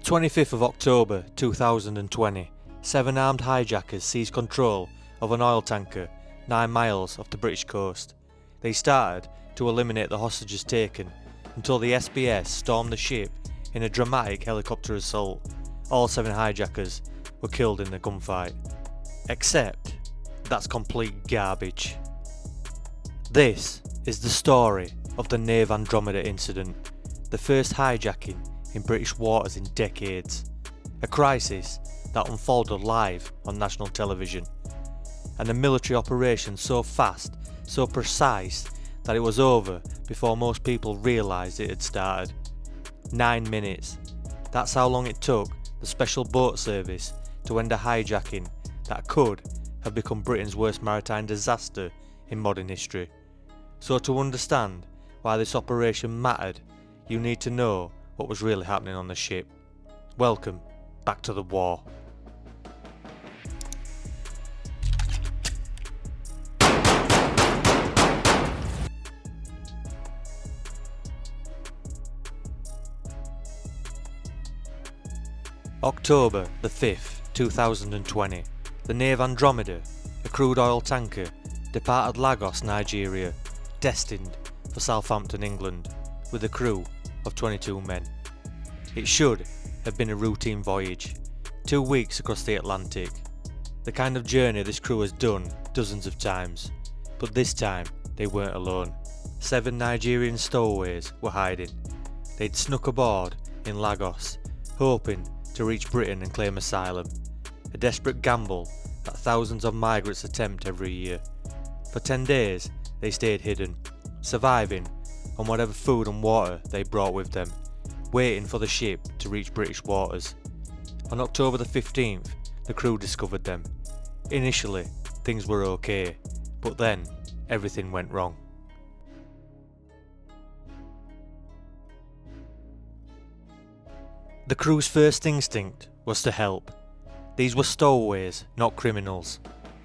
25th of October 2020, 7 armed hijackers seized control of an oil tanker 9 miles off the British coast. They started to eliminate the hostages taken until the SBS stormed the ship in a dramatic helicopter assault. All 7 hijackers were killed in the gunfight. Except that's complete garbage. This is the story of the Nave Andromeda incident, the first hijacking in British waters in decades, a crisis that unfolded live on national television, and a military operation so fast, so precise that it was over before most people realised it had started. 9 minutes. That's how long it took the special boat service to end a hijacking that could have become Britain's worst maritime disaster in modern history. So to understand why this operation mattered, you need to know what was really happening on the ship. Welcome back to the war. October the 5th, 2020. The Nave Andromeda, a crude oil tanker, departed Lagos, Nigeria, destined for Southampton, England, with a crew of 22 men. It should have been a routine voyage, 2 weeks across the Atlantic, the kind of journey this crew has done dozens of times, but this time they weren't alone. 7 Nigerian stowaways were hiding. They'd snuck aboard in Lagos, hoping to reach Britain and claim asylum, a desperate gamble that thousands of migrants attempt every year. For 10 days they stayed hidden, surviving on whatever food and water they brought with them, waiting for the ship to reach British waters. On October the 15th, the crew discovered them. Initially, things were okay, but then everything went wrong. The crew's first instinct was to help. These were stowaways, not criminals.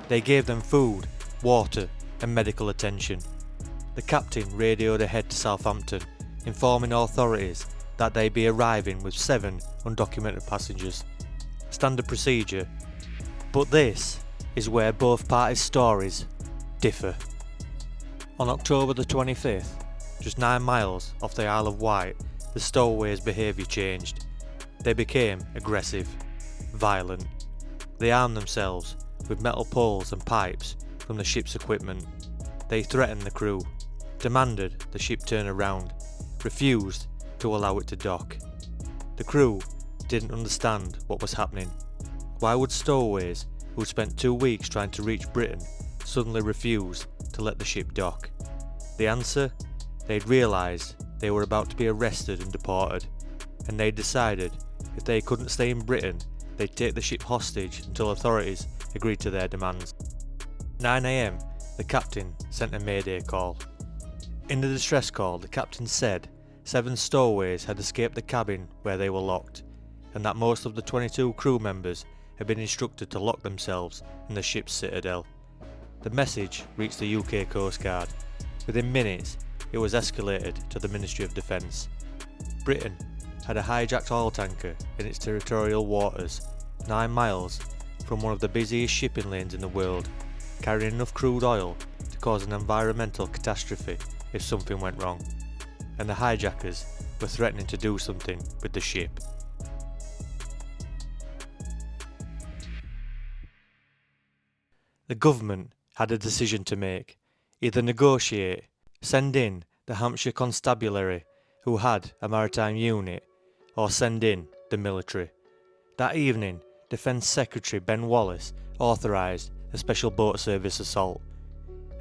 They gave them food, water, and medical attention. The captain radioed ahead to Southampton, informing authorities that they'd be arriving with 7 undocumented passengers. Standard procedure. But this is where both parties' stories differ. On October the 25th, just 9 miles off the Isle of Wight, the stowaways' behaviour changed. They became aggressive, violent. They armed themselves with metal poles and pipes from the ship's equipment. They threatened the crew, demanded the ship turn around, refused to allow it to dock. The crew didn't understand what was happening. Why would stowaways, who spent 2 weeks trying to reach Britain, suddenly refuse to let the ship dock? The answer? They'd realised they were about to be arrested and deported, and they'd decided if they couldn't stay in Britain, they'd take the ship hostage until authorities agreed to their demands. 9 AM, the captain sent a mayday call. In the distress call, the captain said 7 stowaways had escaped the cabin where they were locked, and that most of the 22 crew members had been instructed to lock themselves in the ship's citadel. The message reached the UK Coast Guard. Within minutes, it was escalated to the Ministry of Defence. Britain had a hijacked oil tanker in its territorial waters, 9 miles from one of the busiest shipping lanes in the world, carrying enough crude oil to cause an environmental catastrophe if something went wrong, and the hijackers were threatening to do something with the ship. The government had a decision to make: either negotiate, send in the Hampshire Constabulary, who had a maritime unit, or send in the military. That evening, Defence Secretary Ben Wallace authorised a special boat service assault.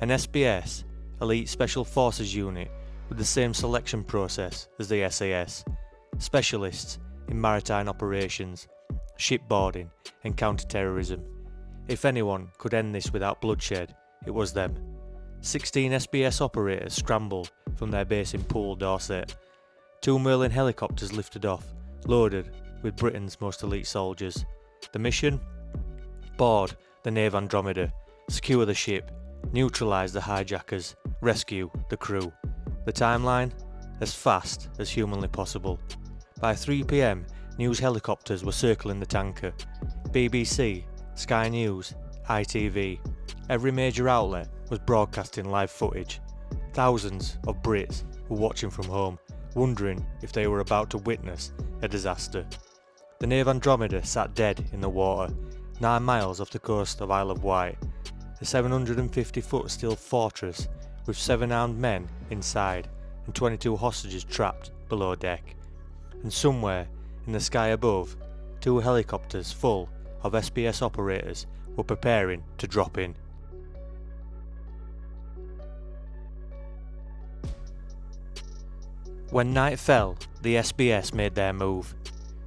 An SBS, elite special forces unit with the same selection process as the SAS, specialists in maritime operations, shipboarding and counter-terrorism. If anyone could end this without bloodshed, it was them. 16 SBS operators scrambled from their base in Poole, Dorset. 2 Merlin helicopters lifted off, loaded with Britain's most elite soldiers. The mission? Board the Nave Andromeda, secure the ship, neutralise the hijackers, rescue the crew. The timeline? As fast as humanly possible. By 3 PM, news helicopters were circling the tanker. BBC, Sky News, ITV, every major outlet was broadcasting live footage. Thousands of Brits were watching from home, wondering if they were about to witness a disaster. The Nave Andromeda sat dead in the water, 9 miles off the coast of Isle of Wight, a 750-foot steel fortress with 7 armed men inside and 22 hostages trapped below deck. And somewhere in the sky above, 2 helicopters full of SBS operators were preparing to drop in. When night fell, the SBS made their move.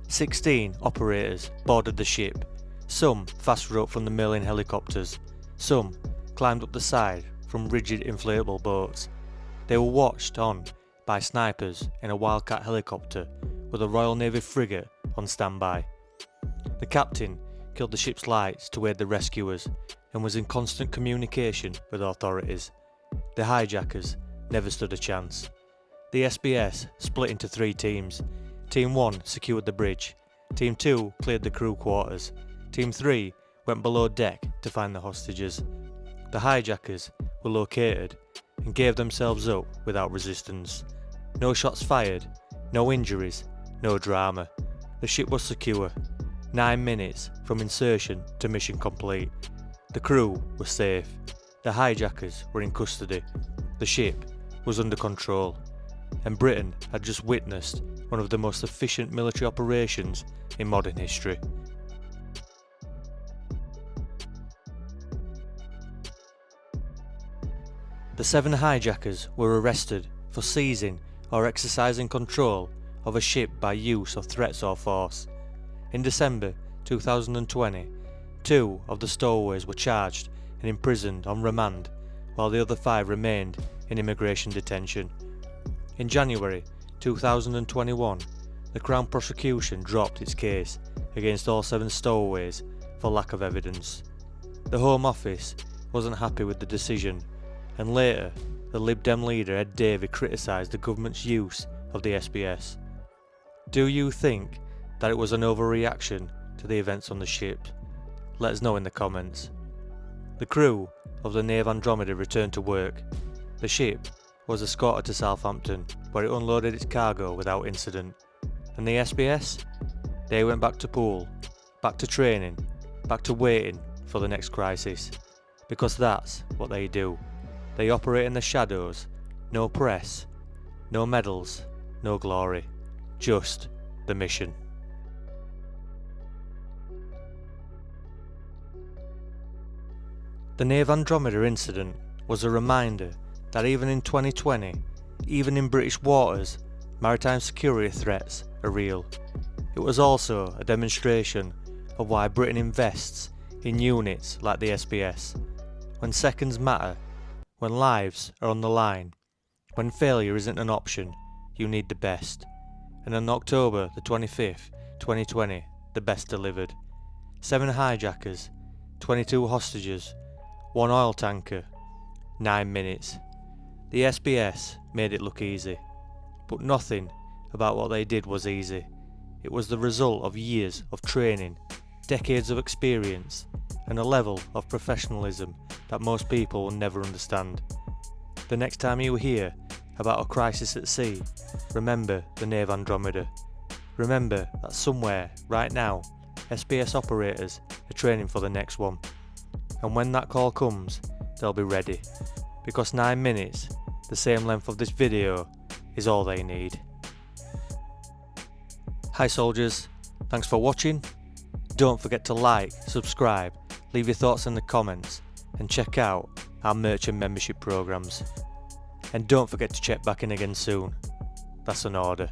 16 operators boarded the ship. Some fast roped from the Merlin helicopters. Some climbed up the side from rigid inflatable boats. They were watched on by snipers in a Wildcat helicopter with a Royal Navy frigate on standby. The captain killed the ship's lights to aid the rescuers and was in constant communication with authorities. The hijackers never stood a chance. The SBS split into 3 teams. Team 1 secured the bridge. Team 2 cleared the crew quarters. Team 3 went below deck to find the hostages. The hijackers were located and gave themselves up without resistance. No shots fired, no injuries, no drama. The ship was secure. 9 minutes from insertion to mission complete. The crew was safe. The hijackers were in custody. The ship was under control. And Britain had just witnessed one of the most efficient military operations in modern history. The 7 hijackers were arrested for seizing or exercising control of a ship by use of threats or force. In December 2020, 2 of the stowaways were charged and imprisoned on remand, while the other 5 remained in immigration detention. In January 2021, the Crown prosecution dropped its case against all 7 stowaways for lack of evidence. The Home Office wasn't happy with the decision, and later the Lib Dem leader Ed Davey criticised the government's use of the SBS. Do you think that it was an overreaction to the events on the ship? Let us know in the comments. The crew of the Nave Andromeda returned to work. The ship was escorted to Southampton, where it unloaded its cargo without incident. And the SBS? They went back to pool, back to training, back to waiting for the next crisis. Because that's what they do. They operate in the shadows. No press, no medals, no glory. Just the mission. The Nave Andromeda incident was a reminder that even in 2020, even in British waters, maritime security threats are real. It was also a demonstration of why Britain invests in units like the SBS. When seconds matter, when lives are on the line, when failure isn't an option, you need the best. And on October the 25th, 2020, the best delivered. 7 hijackers, 22 hostages, 1 oil tanker, 9 minutes. The SBS made it look easy, but nothing about what they did was easy. It was the result of years of training, decades of experience, and a level of professionalism that most people will never understand. The next time you hear about a crisis at sea, remember the Nave Andromeda. Remember that somewhere, right now, SBS operators are training for the next one. And when that call comes, they'll be ready. Because 9 minutes, the same length of this video, is all they need. Hi soldiers, thanks for watching. Don't forget to like, subscribe, leave your thoughts in the comments, and check out our merch and membership programs. And don't forget to check back in again soon. That's an order.